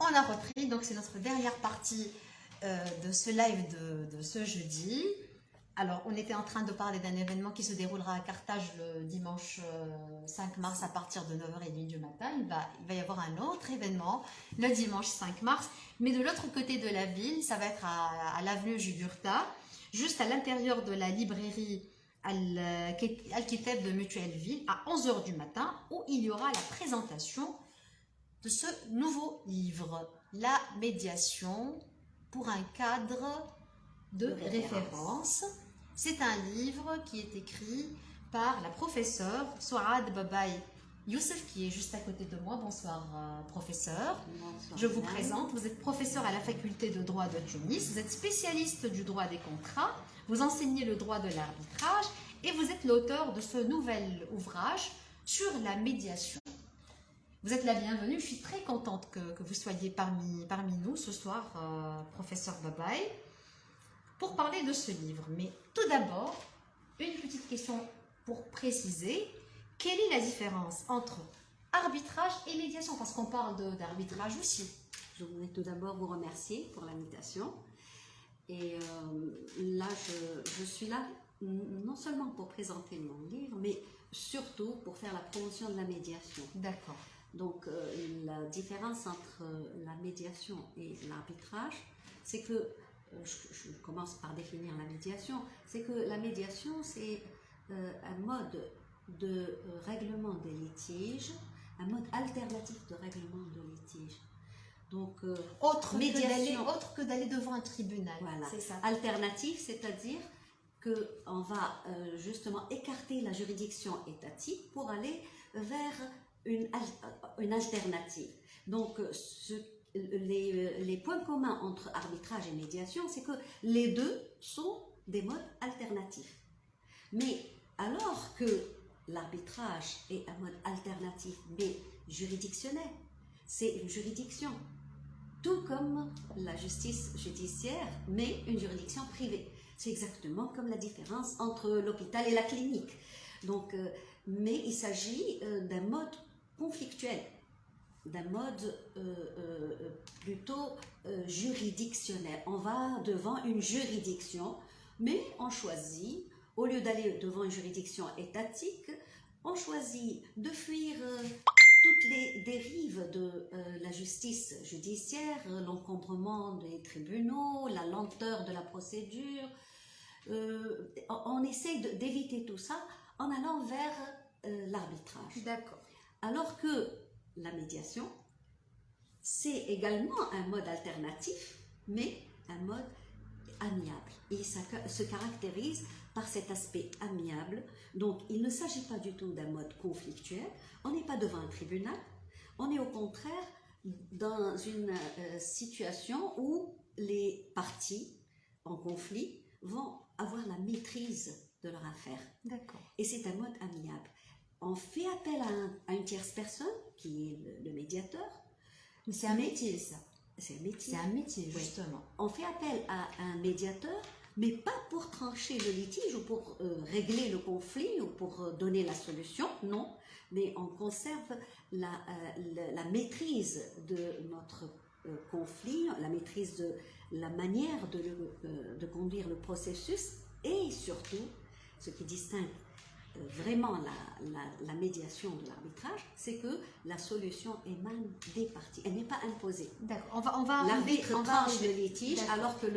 On a repris, donc c'est notre dernière partie de ce live de ce jeudi. Alors, on était en train de parler d'un événement qui se déroulera à Carthage le dimanche 5 mars à partir de 9h30 du matin. Il va y avoir un autre événement le dimanche 5 mars, mais de l'autre côté de la ville, ça va être à l'avenue Jugurtha, juste à l'intérieur de la librairie Al-Kitab de Mutuelle Ville, à 11h du matin, où il y aura la présentation de ce nouveau livre, La médiation pour un cadre de référence. C'est un livre qui est écrit par la professeure Souad Babaï Youssef, qui est juste à côté de moi. Bonsoir, professeur. Bonsoir, je vous présente. Vous êtes professeur à la faculté de droit de Tunis. Vous êtes spécialiste du droit des contrats. Vous enseignez le droit de l'arbitrage et vous êtes l'auteur de ce nouvel ouvrage sur la médiation. Vous êtes la bienvenue. Je suis très contente que vous soyez parmi nous ce soir, professeur Babaï, pour parler de ce livre. Mais tout d'abord, une petite question pour préciser. Quelle est la différence entre arbitrage et médiation? Parce qu'on parle d'arbitrage aussi. Je voudrais tout d'abord vous remercier pour l'invitation. Et là, je suis là non seulement pour présenter mon livre, mais surtout pour faire la promotion de la médiation. D'accord. Donc, la différence entre la médiation et l'arbitrage, c'est que, je commence par définir la médiation, c'est que la médiation, c'est un mode de règlement des litiges, un mode alternatif de règlement de litiges. Donc, autre que d'aller devant un tribunal. Voilà. C'est ça. Alternatif, c'est-à-dire qu'on va justement écarter la juridiction étatique pour aller vers une alternative. Donc, les points communs entre arbitrage et médiation, c'est que les deux sont des modes alternatifs. Mais alors que l'arbitrage est un mode alternatif, mais juridictionnel, c'est une juridiction, tout comme la justice judiciaire, mais une juridiction privée. C'est exactement comme la différence entre l'hôpital et la clinique. Donc, mais il s'agit d'un mode conflictuel, d'un mode plutôt juridictionnel. On va devant une juridiction, mais on choisit, au lieu d'aller devant une juridiction étatique, on choisit de fuir toutes les dérives de la justice judiciaire, l'encombrement des tribunaux, la lenteur de la procédure. On essaie d'éviter tout ça en allant vers l'arbitrage. D'accord. Alors que la médiation, c'est également un mode alternatif, mais un mode amiable. Et ça se caractérise par cet aspect amiable. Donc, il ne s'agit pas du tout d'un mode conflictuel. On n'est pas devant un tribunal. On est au contraire dans une situation où les parties en conflit vont avoir la maîtrise de leur affaire. D'accord. Et c'est un mode amiable. On fait appel à une tierce personne, qui est le médiateur. Mais c'est un métier, ça. C'est un métier. C'est un métier, justement. Oui. On fait appel à un médiateur, mais pas pour trancher le litige ou pour régler le conflit ou pour donner la solution, non. Mais on conserve la maîtrise de notre conflit, la maîtrise de la manière de conduire le processus et surtout, ce qui distingue vraiment la médiation de l'arbitrage, c'est que la solution émane des parties, elle n'est pas imposée. D'accord. L'arbitre tranche le litige alors que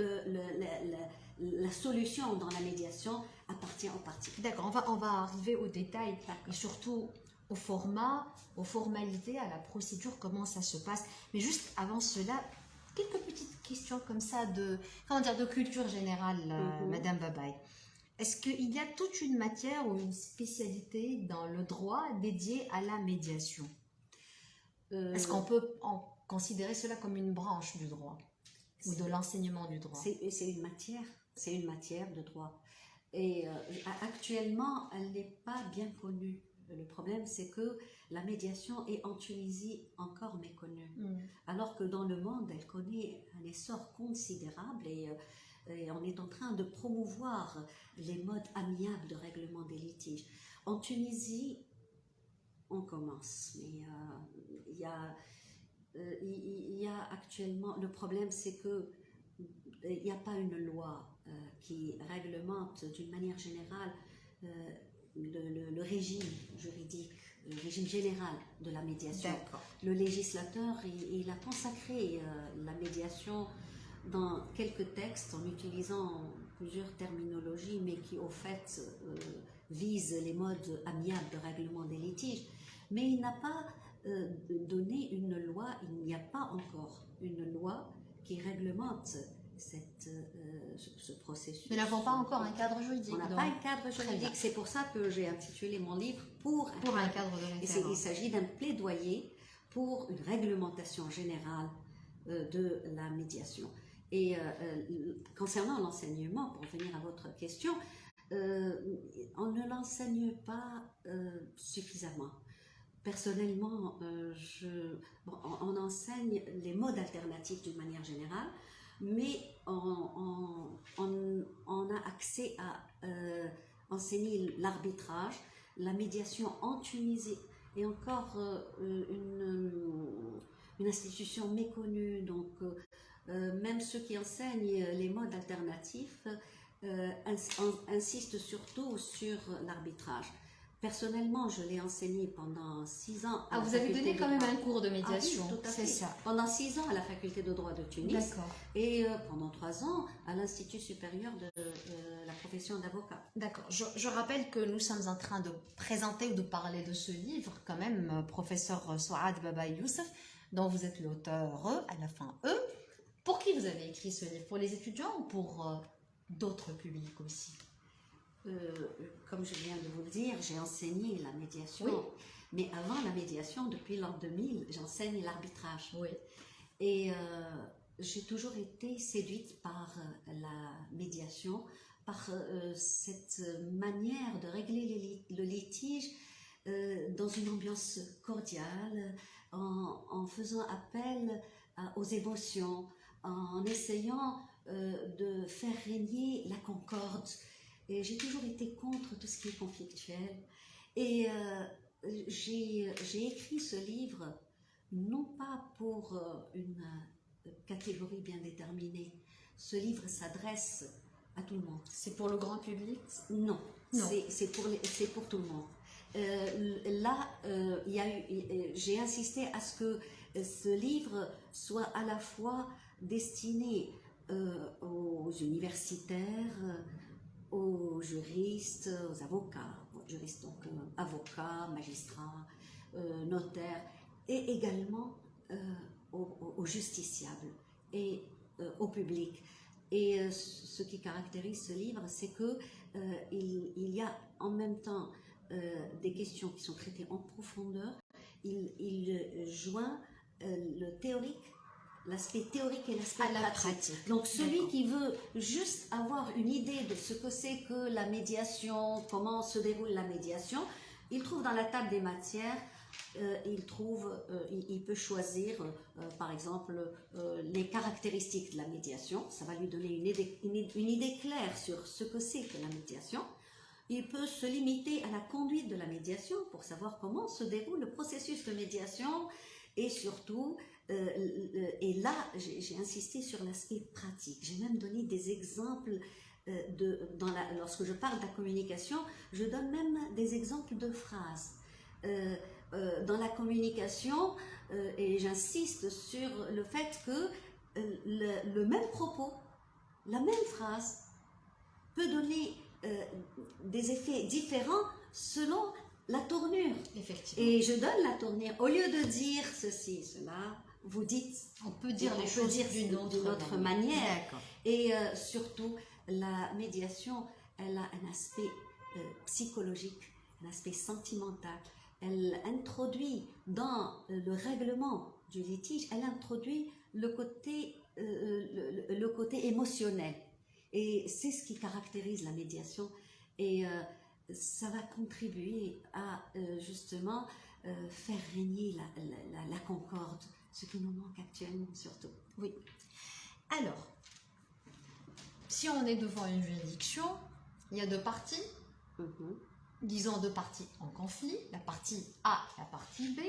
la solution dans la médiation appartient aux parties. D'accord, on va arriver aux détails et surtout au format, aux formalités, à la procédure, comment ça se passe. Mais juste avant cela, quelques petites questions comme ça de culture générale, Madame Babaï. Est-ce qu'il y a toute une matière ou une spécialité dans le droit dédiée à la médiation? Est-ce qu'on peut considérer cela comme une branche du droit ou de l'enseignement du droit? C'est une matière de droit. Et actuellement, elle n'est pas bien connue. Le problème, c'est que la médiation est en Tunisie encore méconnue. Alors que dans le monde, elle connaît un essor considérable et on est en train de promouvoir les modes amiables de règlement des litiges. En Tunisie, on commence, mais il y a il y a actuellement, le problème c'est que il n'y a pas une loi qui réglemente d'une manière générale le régime juridique, le régime général de la médiation. Le législateur, il a consacré la médiation dans quelques textes en utilisant plusieurs terminologies, mais qui au fait visent les modes amiables de règlement des litiges. Mais il n'a pas donné une loi, il n'y a pas encore une loi qui réglemente ce processus. Nous n'avons pas encore un cadre juridique. On n'a pas un cadre juridique. C'est pour ça que j'ai intitulé mon livre Pour un cadre de référence. Il s'agit d'un plaidoyer pour une réglementation générale de la médiation. Et concernant l'enseignement, pour revenir à votre question, on ne l'enseigne pas suffisamment. Personnellement, on enseigne les modes alternatifs d'une manière générale, mais on a accès à enseigner l'arbitrage, la médiation en Tunisie est encore une institution méconnue, donc même ceux qui enseignent les modes alternatifs insistent surtout sur l'arbitrage. Personnellement, je l'ai enseigné pendant 6 ans. Vous avez donné quand même un cours de médiation, oui, tout à fait. C'est ça. Pendant 6 ans à la faculté de droit de Tunis. D'accord. Et pendant 3 ans à l'Institut supérieur de la profession d'avocat. D'accord. Je rappelle que nous sommes en train de présenter ou de parler de ce livre, quand même, professeur Souad Baba Youssef, dont vous êtes l'auteur, à la fin E. Pour qui vous avez écrit ce livre? Pour les étudiants ou pour d'autres publics aussi? Comme je viens de vous le dire, j'ai enseigné la médiation. Oui. Mais avant la médiation, depuis l'an 2000, j'enseigne l'arbitrage. Oui. Et j'ai toujours été séduite par la médiation, par cette manière de régler le litige dans une ambiance cordiale, en faisant appel aux émotions, en essayant de faire régner la concorde. Et j'ai toujours été contre tout ce qui est conflictuel. Et j'ai écrit ce livre non pas pour une catégorie bien déterminée. Ce livre s'adresse à tout le monde. C'est pour le grand public? Non. C'est pour tout le monde. Là, j'ai insisté à ce que ce livre soit à la fois destiné aux universitaires, aux juristes, aux avocats, juristes donc avocats, magistrats, notaires, et également aux justiciables et au public. Et ce qui caractérise ce livre, c'est que il y a en même temps des questions qui sont traitées en profondeur. Il joint le théorique, l'aspect théorique et l'aspect pratique. Donc celui qui veut juste avoir une idée de ce que c'est que la médiation, comment se déroule la médiation, il trouve dans la table des matières, il peut choisir par exemple les caractéristiques de la médiation. Ça va lui donner une idée claire sur ce que c'est que la médiation. Il peut se limiter à la conduite de la médiation pour savoir comment se déroule le processus de médiation. Et surtout, et là, j'ai insisté sur l'aspect pratique. J'ai même donné des exemples, lorsque je parle de la communication, je donne même des exemples de phrases. Dans la communication, et j'insiste sur le fait que le même propos, la même phrase, peut donner des effets différents selon la tournure. Effectivement. Et je donne la tournure. Au lieu de dire ceci, cela, vous dites... On peut dire les choses d'une autre manière. Et surtout, la médiation, elle a un aspect psychologique, un aspect sentimental. Elle introduit dans le règlement du litige, elle introduit le côté émotionnel. Et c'est ce qui caractérise la médiation. Et ça va contribuer à justement faire régner la concorde, ce qui nous manque actuellement surtout. Oui. Alors, si on est devant une juridiction, il y a deux parties. Disons deux parties en conflit, la partie A, la partie B.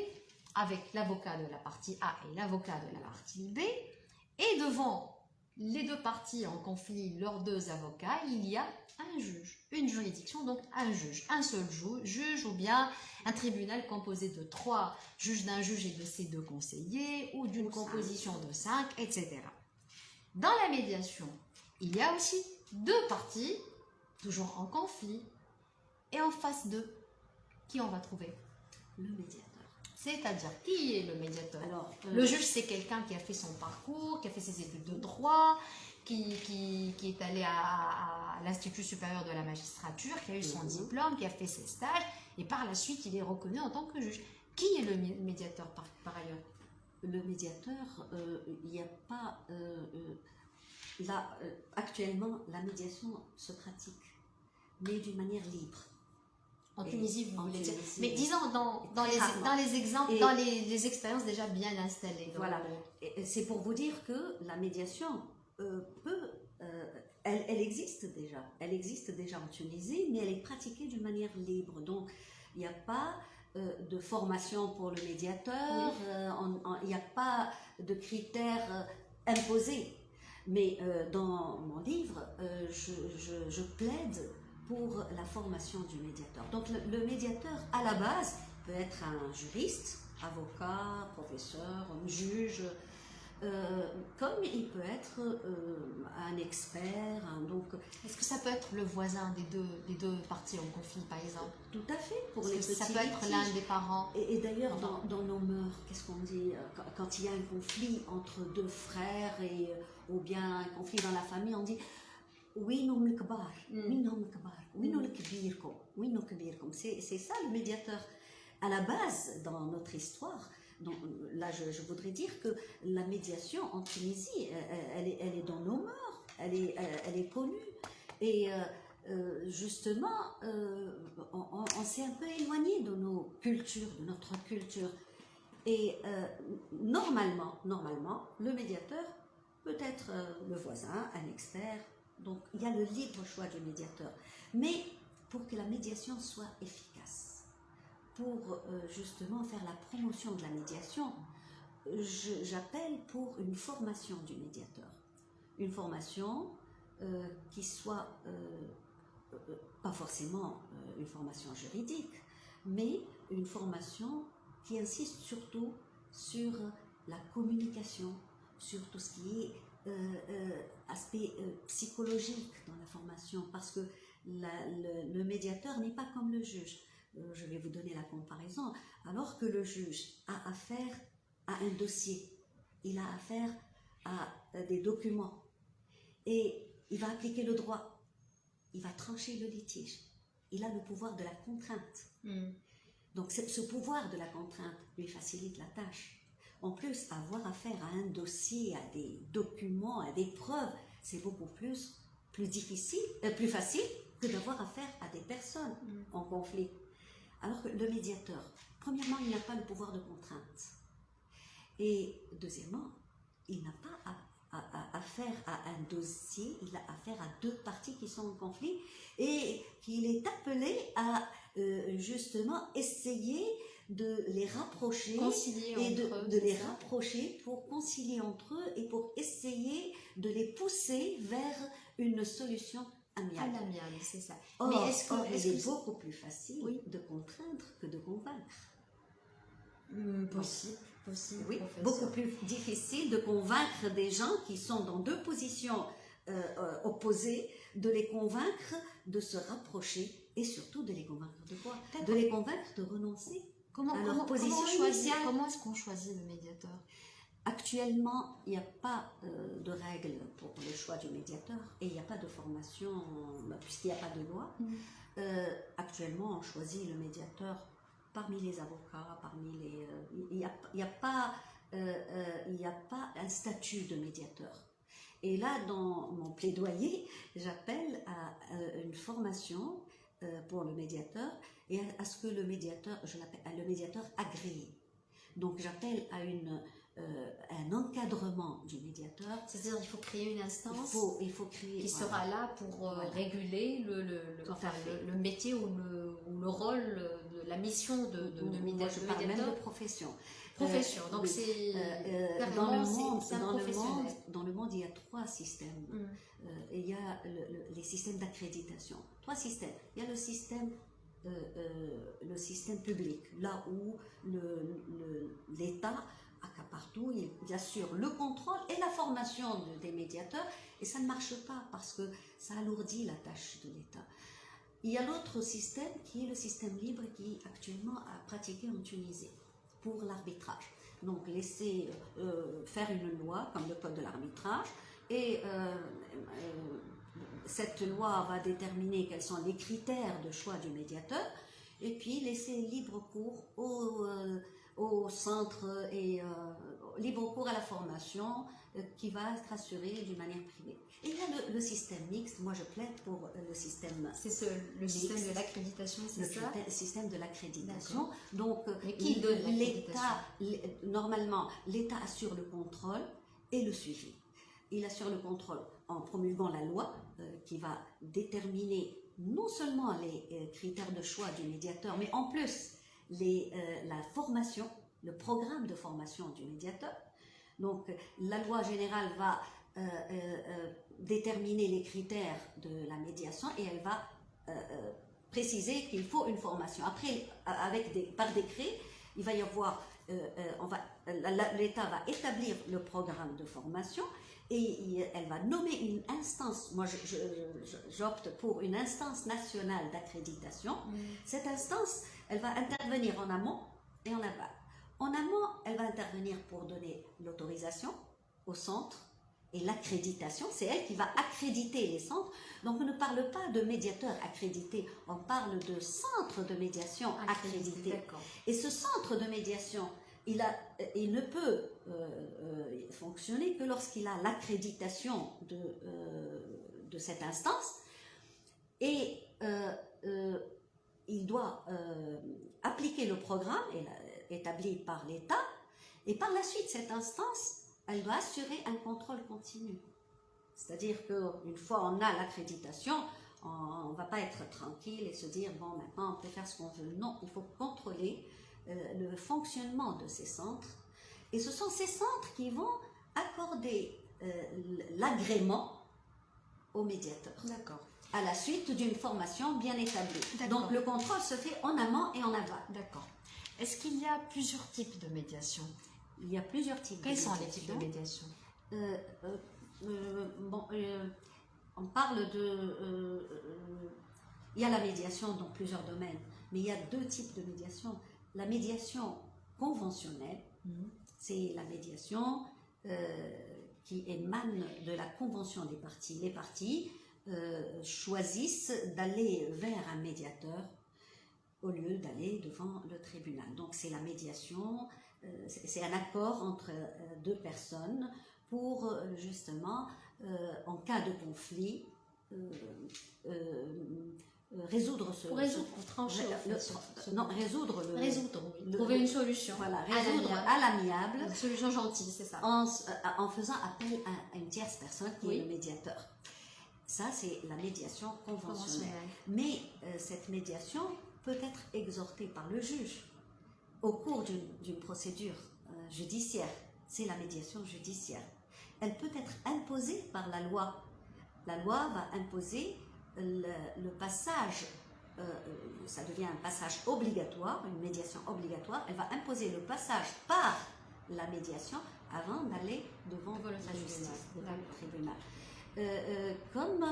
avec l'avocat de la partie A et l'avocat de la partie B, et devant les deux parties en conflit, leurs deux avocats, il y a un juge, une juridiction, donc un juge, un seul juge, ou bien un tribunal composé de 3 juges, d'un juge et de ses 2 conseillers, ou d'une composition de 5, etc. Dans la médiation, il y a aussi 2 parties, toujours en conflit, et en face d'eux, qui on va trouver? Le médiateur. C'est-à-dire, qui est le médiateur? Alors, le juge, c'est quelqu'un qui a fait son parcours, qui a fait ses études de droit, qui est allé à l'Institut supérieur de la magistrature, qui a eu son diplôme, qui a fait ses stages, et par la suite, il est reconnu en tant que juge. Qui est le médiateur par ailleurs? Le médiateur, il n'y a pas... là, actuellement, la médiation se pratique, mais d'une manière libre. En Tunisie, vous voulez dire. Tunisie, Mais disons, dans les exemples, dans les expériences déjà bien installées. Voilà. C'est pour vous dire que la médiation elle existe déjà. Elle existe déjà en Tunisie, mais elle est pratiquée d'une manière libre. Donc, il n'y a pas de formation pour le médiateur, il n'y a pas de critères imposés. Mais dans mon livre, je plaide pour la formation du médiateur. Donc le médiateur, à la base, peut être un juriste, avocat, professeur, juge, comme il peut être un expert. Donc, est-ce que ça peut être le voisin des deux parties en conflit, par exemple? Tout à fait, pour les petits ça peut être l'un des parents. Et d'ailleurs, dans nos mœurs, qu'est-ce qu'on dit quand il y a un conflit entre 2 frères, ou bien un conflit dans la famille, on dit وينهم الكبار وينهم الكبار وينو الكبيركم وينو كبيركم. C'est ça le médiateur. À la base, dans notre histoire, donc, là je voudrais dire que la médiation en Tunisie, elle est dans nos mœurs, elle est connue. Et justement, on s'est un peu éloigné de nos cultures, de notre culture. Et normalement, le médiateur peut être le voisin, un expert. Donc, il y a le libre choix du médiateur. Mais pour que la médiation soit efficace, pour justement faire la promotion de la médiation, j'appelle pour une formation du médiateur. Une formation qui soit pas forcément une formation juridique, mais une formation qui insiste surtout sur la communication, sur tout ce qui est aspect psychologique dans la formation, parce que le médiateur n'est pas comme le juge. Je vais vous donner la comparaison. Alors que le juge a affaire à un dossier, il a affaire à des documents, et il va appliquer le droit, il va trancher le litige, il a le pouvoir de la contrainte. Donc ce pouvoir de la contrainte lui facilite la tâche. En plus, avoir affaire à un dossier, à des documents, à des preuves, c'est beaucoup plus difficile, plus facile que d'avoir affaire à des personnes en conflit. Alors que le médiateur, premièrement, il n'a pas le pouvoir de contrainte. Et deuxièmement, il n'a pas affaire à un dossier, il a affaire à 2 parties qui sont en conflit, et qu'il est appelé à justement essayer de les rapprocher, et de les rapprocher pour concilier entre eux et pour essayer de les pousser vers une solution amiable. C'est ça. Or, mais est-ce que beaucoup plus facile de contraindre que de convaincre? Possible. Oui, beaucoup plus difficile de convaincre des gens qui sont dans 2 positions opposées, de les convaincre de se rapprocher, et surtout de les convaincre de quoi? De les convaincre de renoncer. Comment est-ce qu'on choisit le médiateur? Actuellement, il n'y a pas de règles pour le choix du médiateur, et il n'y a pas de formation, puisqu'il n'y a pas de loi. Actuellement, on choisit le médiateur parmi les avocats, il n'y a pas un statut de médiateur. Et là, dans mon plaidoyer, j'appelle à une formation pour le médiateur, et à ce que le médiateur, je l'appelle le médiateur agréé. Donc j'appelle à un encadrement du médiateur. C'est-à-dire qu'il faut créer une instance il faut créer, qui sera là pour réguler le métier ou le rôle, la mission de médiateur. Je parle même de profession. Profession, donc oui. c'est Dans le carrément, monde, c'est un professionnel. dans le monde, il y a 3 systèmes. Il y a les systèmes d'accréditation. 3 systèmes. Il y a le système public, là où l'État accapare tout, il assure le contrôle et la formation des médiateurs, et ça ne marche pas parce que ça alourdit la tâche de l'État. Il y a l'autre système qui est le système libre qui actuellement a pratiqué en Tunisie pour l'arbitrage. Donc laisser faire une loi comme le code de l'arbitrage et cette loi va déterminer quels sont les critères de choix du médiateur et puis laisser libre cours au centre et libre cours à la formation qui va être assurée d'une manière privée. Et il y a le système mixte, moi je plaide pour le système C'est le système de l'accréditation, c'est ça? Le système de l'accréditation. Donc mais qui donne l'accréditation? Normalement, l'État assure le contrôle et le suivi. Il assure le contrôle en promulguant la loi qui va déterminer non seulement les critères de choix du médiateur, mais en plus la formation, le programme de formation du médiateur. Donc la loi générale va déterminer les critères de la médiation et elle va préciser qu'il faut une formation. Après, par décret, il va y avoir, l'État va établir le programme de formation et elle va nommer une instance. Moi, j'opte pour une instance nationale d'accréditation. Cette instance, elle va intervenir en amont et en aval. En amont, elle va intervenir pour donner l'autorisation au centre et l'accréditation. C'est elle qui va accréditer les centres. Donc, on ne parle pas de médiateur accrédité, on parle de centre de médiation accrédité. Et ce centre de médiation, il ne peut fonctionner que lorsqu'il a l'accréditation de cette instance et il doit appliquer le programme établi par l'État et par la suite cette instance elle doit assurer un contrôle continu. C'est-à-dire qu'une fois on a l'accréditation, on ne va pas être tranquille et se dire bon maintenant on peut faire ce qu'on veut. Non, il faut contrôler le fonctionnement de ces centres et ce sont ces centres qui vont accorder l'agrément au médiateur. D'accord. À la suite d'une formation bien établie. Donc le contrôle se fait en amont et en aval. D'accord. Est-ce qu'il y a plusieurs types de médiation? Il y a plusieurs types Quels de médiation. Quels sont les types de médiation? On parle il y a la médiation dans plusieurs domaines, mais il y a 2 types de médiation. La médiation conventionnelle, c'est la médiation qui émane de la convention des parties. Les parties choisissent d'aller vers un médiateur au lieu d'aller devant le tribunal. Donc c'est la médiation, c'est un accord entre 2 personnes pour justement, en cas de conflit, résoudre trouver une solution. Voilà, résoudre à l'amiable. Une solution gentille, c'est ça. En faisant appel à une tierce personne qui est le médiateur. Ça, c'est la médiation conventionnelle. Mais cette médiation peut être exhortée par le juge au cours d'une procédure judiciaire. C'est la médiation judiciaire. Elle peut être imposée par la loi. La loi va imposer le passage, ça devient un passage obligatoire, une médiation obligatoire. Elle va imposer le passage par la médiation avant d'aller devant la justice, devant le tribunal. Comme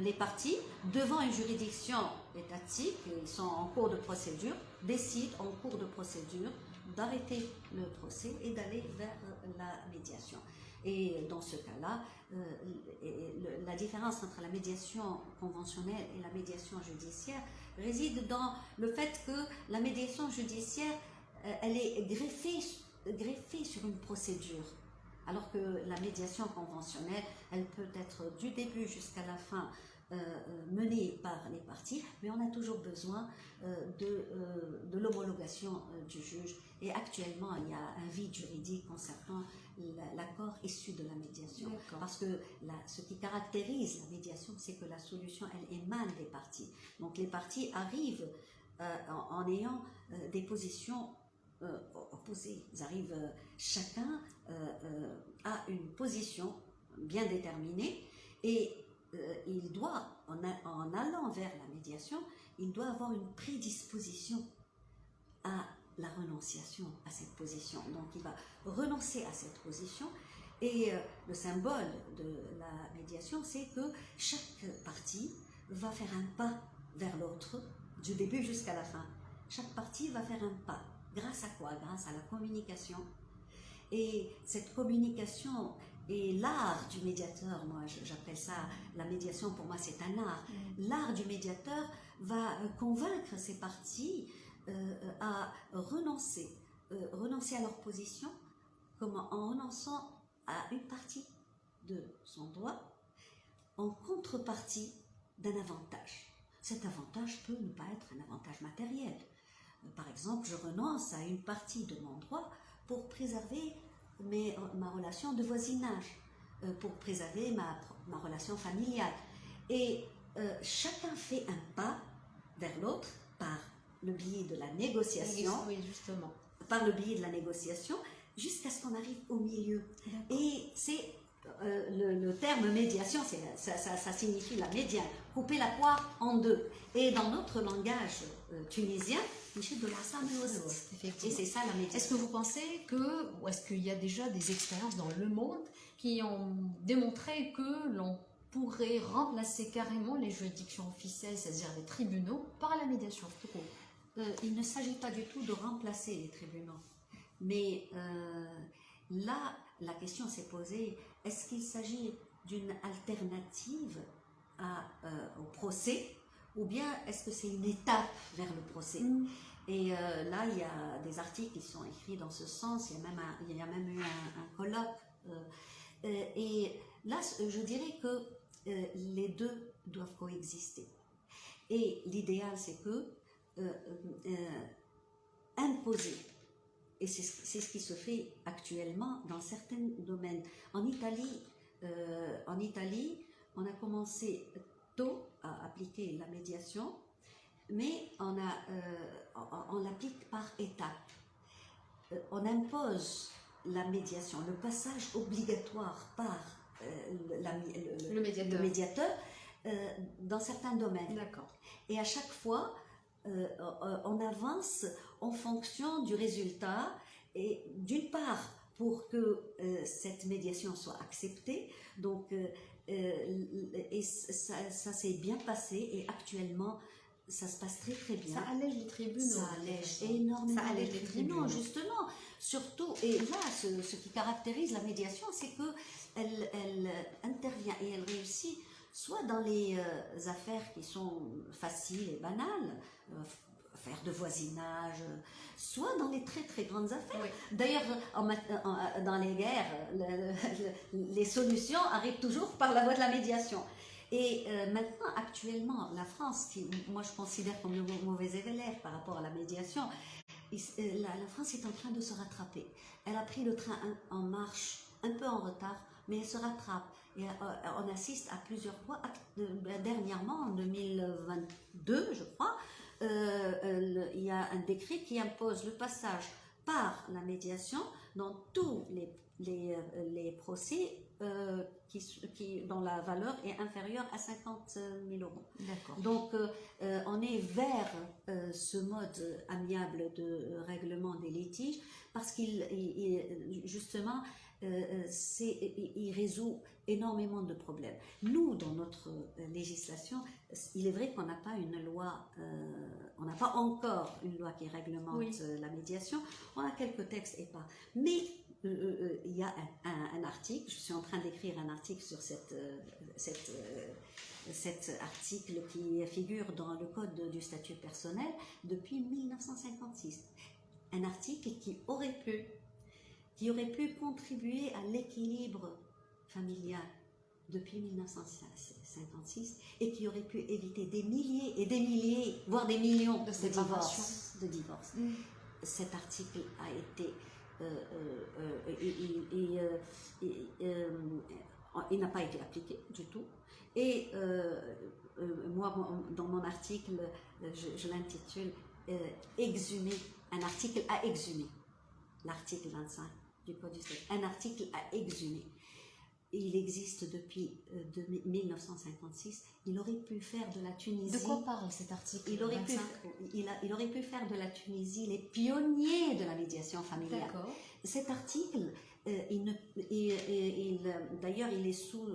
les parties, devant une juridiction étatique, ils sont en cours de procédure, décident en cours de procédure d'arrêter le procès et d'aller vers la médiation. Et dans ce cas-là, la différence entre la médiation conventionnelle et la médiation judiciaire réside dans le fait que la médiation judiciaire, elle est greffée sur une procédure. Alors que la médiation conventionnelle, elle peut être du début jusqu'à la fin menée par les parties, mais on a toujours besoin de l'homologation du juge. Et actuellement, il y a un vide juridique concernant l'accord issu de la médiation. Parce que ce qui caractérise la médiation, c'est que la solution, elle émane des parties. Donc les parties arrivent en ayant des positions opposés. Ils arrivent chacun à une position bien déterminée et il doit, en allant vers la médiation, il doit avoir une prédisposition à la renonciation à cette position. Donc il va renoncer à cette position et le symbole de la médiation, c'est que chaque partie va faire un pas vers l'autre, du début jusqu'à la fin. Chaque partie va faire un pas. Grâce à quoi? Grâce à la communication. Et cette communication est l'art du médiateur. Moi, j'appelle ça la médiation. Pour moi, c'est un art. L'art du médiateur va convaincre ces parties à renoncer à leur position, en renonçant à une partie de son droit en contrepartie d'un avantage. Cet avantage peut ne pas être un avantage matériel. Par exemple, je renonce à une partie de mon droit pour préserver ma relation de voisinage, pour préserver ma relation familiale. Et chacun fait un pas vers l'autre par le biais de la négociation. Oui, justement. Par le biais de la négociation, jusqu'à ce qu'on arrive au milieu. Et c'est le terme médiation, ça signifie la médiane, couper la poire en deux. Et dans notre langage tunisien, et c'est ça la médiation. Est-ce que vous pensez ou est-ce qu'il y a déjà des expériences dans le monde qui ont démontré que l'on pourrait remplacer carrément les juridictions officielles, c'est-à-dire les tribunaux, par la médiation? Il ne s'agit pas du tout de remplacer les tribunaux. Mais là, la question s'est posée, est-ce qu'il s'agit d'une alternative au procès, ou bien est-ce que c'est une étape vers le procès? Et là, il y a des articles qui sont écrits dans ce sens, il y a même eu un colloque. Et là, je dirais que les deux doivent coexister. Et l'idéal, c'est que imposer, et c'est ce qui se fait actuellement dans certains domaines. En Italie, on a commencé tôt à appliquer la médiation, mais on l'applique par étapes. On impose la médiation, le passage obligatoire par le médiateur dans certains domaines. D'accord. Et à chaque fois, on avance en fonction du résultat, et d'une part pour que cette médiation soit acceptée, donc et ça s'est bien passé, et actuellement ça se passe très très bien. Ça allège les tribunaux. Ça allège énormément les tribunaux, justement. Surtout, et là, ce qui caractérise la médiation, c'est qu'elle intervient et elle réussit soit dans les affaires qui sont faciles et banales, affaires de voisinage, soit dans les très très grandes affaires. Oui. D'ailleurs, dans les guerres, les solutions arrivent toujours par la voie de la médiation. Et maintenant, actuellement, la France, qui moi je considère comme le mauvais élève par rapport à la médiation, la France est en train de se rattraper. Elle a pris le train en marche, un peu en retard, mais elle se rattrape. Et on assiste à plusieurs fois, dernièrement en 2022, je crois, il y a un décret qui impose le passage par la médiation dans tous les procès dont la valeur est inférieure à 50 000 euros. D'accord. Donc, on est vers ce mode amiable de règlement des litiges, parce qu'il justement, il résout énormément de problèmes. Nous, dans notre législation, il est vrai qu'on n'a pas une loi, on n'a pas encore une loi qui réglemente la médiation. On a quelques textes et pas. Mais il y a un article, je suis en train d'écrire un article sur cet article qui figure dans le code du statut personnel depuis 1956. Un article qui aurait pu contribuer à l'équilibre familial depuis 1956 et qui aurait pu éviter des milliers et des milliers, voire des millions de divorces. Cet article a été il n'a pas été appliqué du tout. Et moi, dans mon article, je l'intitule « Exhumer un article à exhumer. L'article 25 du Code du statut, un article à exhumer. Il existe depuis 1956. Il aurait pu faire de la Tunisie... De quoi parle cet article il aurait, pu, il aurait pu faire de la Tunisie les pionniers de la médiation familiale. D'accord. Cet article, d'ailleurs, il est sous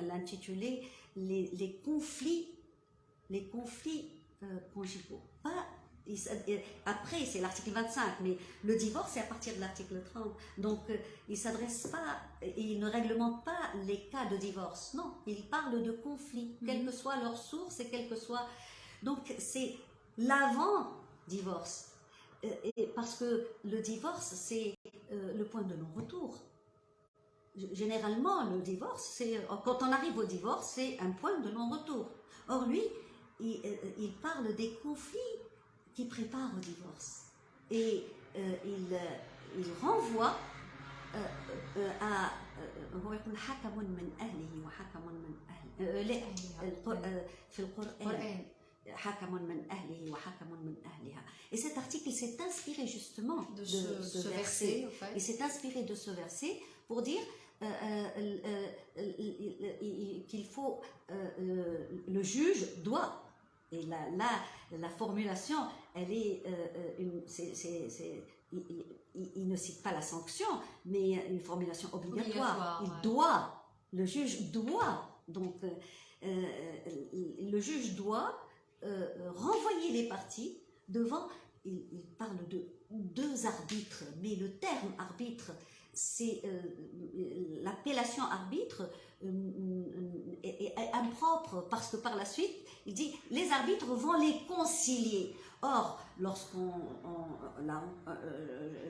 l'intitulé les conflits conjugaux. Après, c'est l'article 25, mais le divorce, c'est à partir de l'article 30. Donc, il ne s'adresse pas, il ne réglemente pas les cas de divorce. Non, il parle de conflits, quelle que soit leur source et quelle que soit... Donc, c'est l'avant-divorce. Parce que le divorce, c'est le point de non-retour. Généralement, le divorce, quand on arrive au divorce, c'est un point de non-retour. Or, lui, il parle des conflits qui prépare au divorce. Et il renvoie à et cet article s'est inspiré justement de ce verset. En fait. Il s'est inspiré de ce verset pour dire qu'il faut, le juge doit. Et la formulation, elle est, il ne cite pas la sanction, mais une formulation obligatoire. Le juge doit, donc le juge doit renvoyer les parties devant, il parle de deux arbitres, mais le terme arbitre, c'est l'appellation arbitre est impropre parce que par la suite il dit les arbitres vont les concilier. Or, lorsqu'on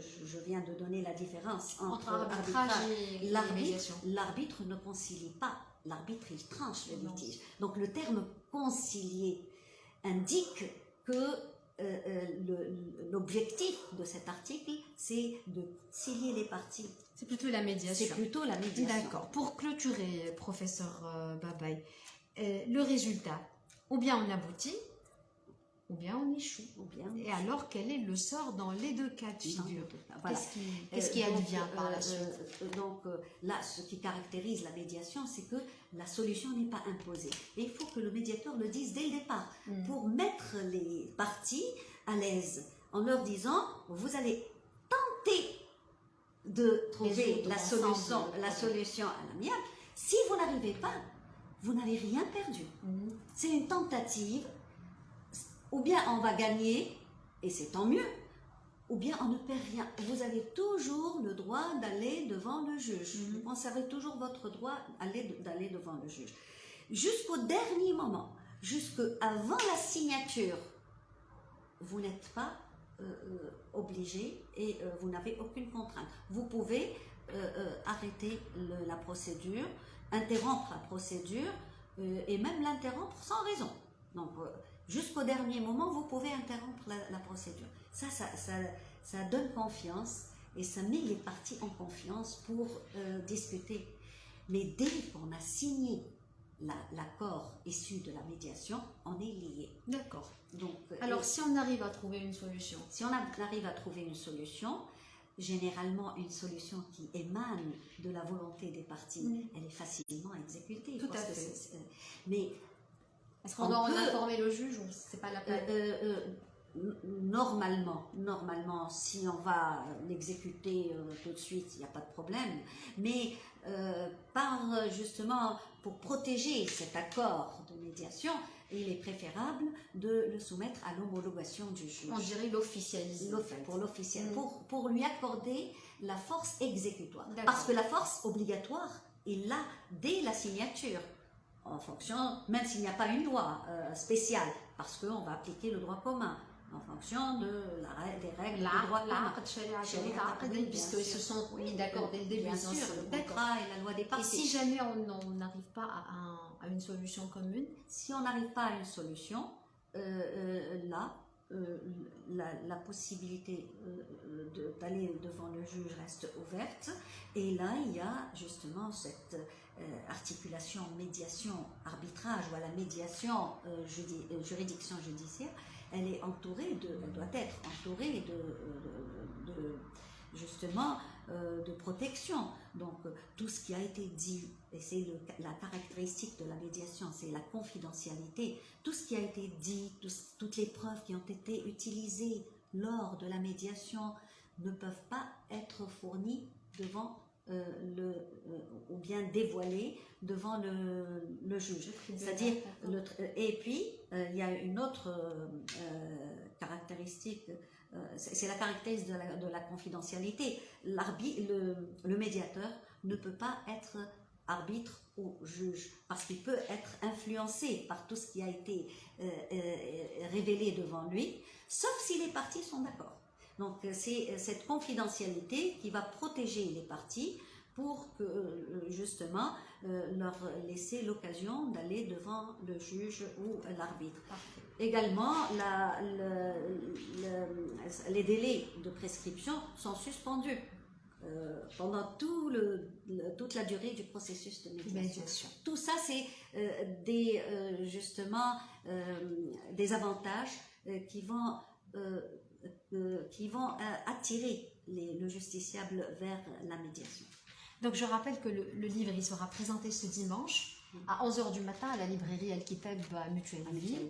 je viens de donner la différence entre arbitrage et médiation. L'arbitre ne concilie pas, l'arbitre il tranche le litige. Donc le terme concilier indique que l'objectif de cet article, c'est de concilier les parties. C'est plutôt la médiation. C'est plutôt la médiation. D'accord. Pour clôturer, professeur Babaï, le résultat, ou bien on aboutit, ou bien on échoue. Et alors, quel est le sort dans les deux cas de figure? Voilà. Qu'est-ce qui advient par la suite? Donc là, ce qui caractérise la médiation, c'est que la solution n'est pas imposée. Et il faut que le médiateur le dise dès le départ, pour mettre les parties à l'aise, en leur disant, vous allez tenter de trouver la solution à l'amiable. Si vous n'arrivez pas, vous n'avez rien perdu. C'est une tentative. Ou bien on va gagner, et c'est tant mieux, ou bien on ne perd rien. Vous avez toujours le droit d'aller devant le juge. Vous conservez toujours votre droit d'aller devant le juge. Jusqu'au dernier moment, jusqu'avant la signature, vous n'êtes pas obligé et vous n'avez aucune contrainte. Vous pouvez arrêter la procédure, interrompre la procédure et même l'interrompre sans raison. Donc, jusqu'au dernier moment, vous pouvez interrompre la procédure. Ça donne confiance et ça met les parties en confiance pour discuter. Mais dès qu'on a signé l'accord issu de la médiation, on est lié. D'accord. Donc, alors, si on arrive à trouver une solution? Si on arrive à trouver une solution, généralement une solution qui émane de la volonté des parties, elle est facilement exécutée. Tout à fait. Mais est-ce qu'on doit en informer le juge ou c'est pas la peine? Normalement, si on va l'exécuter tout de suite, il n'y a pas de problème. Mais justement, pour protéger cet accord de médiation, il est préférable de le soumettre à l'homologation du juge. On dirait l'officialiser. Pour l'officiel, pour lui accorder la force exécutoire. Parce que la force obligatoire, il l'a dès la signature. En fonction, même s'il n'y a pas une loi spéciale, parce qu'on va appliquer le droit commun, en fonction des règles du droit commun. Puisqu'ils se sont mis d'accord dès le début. Bien sûr, le contrat et la loi des parties. Et si jamais on n'arrive pas à une solution commune? Si on n'arrive pas à une solution, là, la possibilité d'aller devant le juge reste ouverte. Et là, il y a justement cette articulation médiation-arbitrage ou à la médiation juridiction judiciaire. Elle est entourée elle doit être entourée justement de protection. Donc tout ce qui a été dit, et c'est la caractéristique de la médiation, c'est la confidentialité. Tout ce qui a été dit, toutes les preuves qui ont été utilisées lors de la médiation ne peuvent pas être fournies devant ou bien dévoilées devant le juge. C'est-à-dire, et puis il y a une autre caractéristique, c'est la caractéristique de la confidentialité. Le médiateur ne peut pas être arbitre ou juge, parce qu'il peut être influencé par tout ce qui a été révélé devant lui, sauf si les parties sont d'accord. Donc c'est cette confidentialité qui va protéger les parties pour que justement leur laisser l'occasion d'aller devant le juge ou l'arbitre. Également, les délais de prescription sont suspendus pendant toute la durée du processus de médiation. Tout ça, c'est justement des avantages qui vont attirer le justiciable vers la médiation. Donc je rappelle que le livre il sera présenté ce dimanche à 11h du matin à la librairie Al-Kitab à Mutuelle-Ville.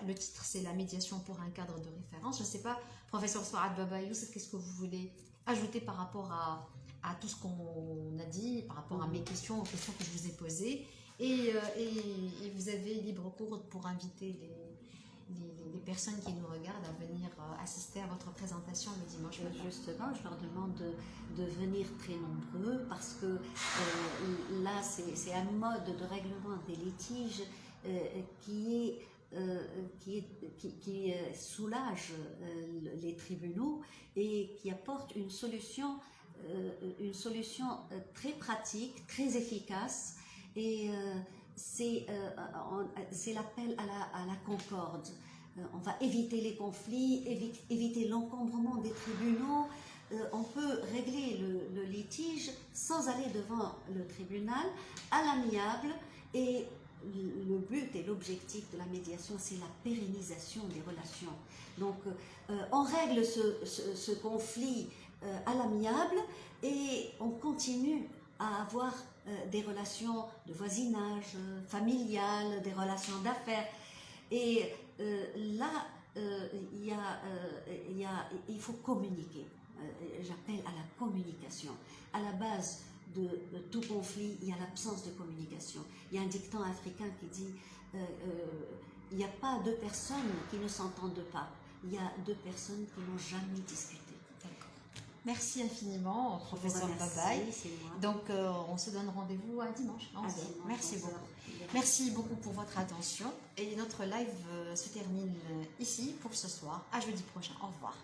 Le titre c'est La médiation pour un cadre de référence. Je ne sais pas, professeur Souad Baba Youssef, qu'est-ce que vous voulez ajouter par rapport à tout ce qu'on a dit, par rapport à mes questions, aux questions que je vous ai posées, et vous avez libre cours pour inviter les personnes qui nous regardent à venir assister à votre présentation le dimanche matin. Justement, je leur demande de venir très nombreux parce que là, c'est un mode de règlement des litiges qui soulage les tribunaux et qui apporte une solution très pratique, très efficace, et c'est l'appel à la concorde. On va éviter les conflits, éviter l'encombrement des tribunaux. On peut régler le litige sans aller devant le tribunal, à l'amiable, et le but et l'objectif de la médiation, c'est la pérennisation des relations. Donc, on règle ce conflit à l'amiable et on continue à avoir des relations de voisinage, familiales, des relations d'affaires. Et là, il faut communiquer. J'appelle à la communication. À la base de tout conflit, il y a l'absence de communication. Il y a un dicton africain qui dit il n'y a pas deux personnes qui ne s'entendent pas. Il y a deux personnes qui n'ont jamais discuté. Merci infiniment, professeur Babaye. Donc, on se donne rendez-vous à dimanche. Merci beaucoup. Merci beaucoup pour votre attention. Et notre live se termine ici pour ce soir. À jeudi prochain. Au revoir.